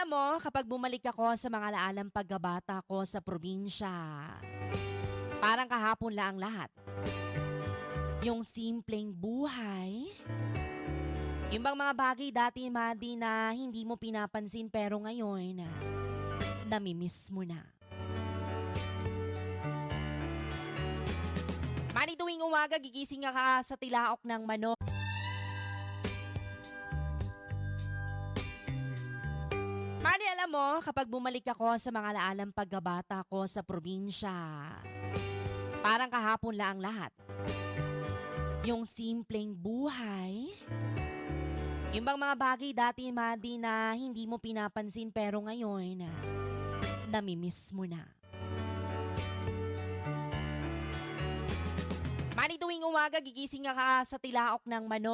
alam mo, kapag bumalik ako sa mga laalang pagkabata ko sa probinsya, parang kahapon lang ang lahat. Yung simpleng buhay, yung bang mga bagay dati, Madi, na hindi mo pinapansin pero ngayon, namimiss mo na. Madi, tuwing umaga, gigising ka sa tilaok ng manok. Madi, alam mo, kapag bumalik ako sa mga laalang pagkabata ko sa probinsya, parang kahapon lang ang lahat. Yung simpleng buhay, yung bang mga bagay dati, Madi, na hindi mo pinapansin pero ngayon, namimiss mo na. Madi, tuwing umaga, gigising ka sa tilaok ng manok.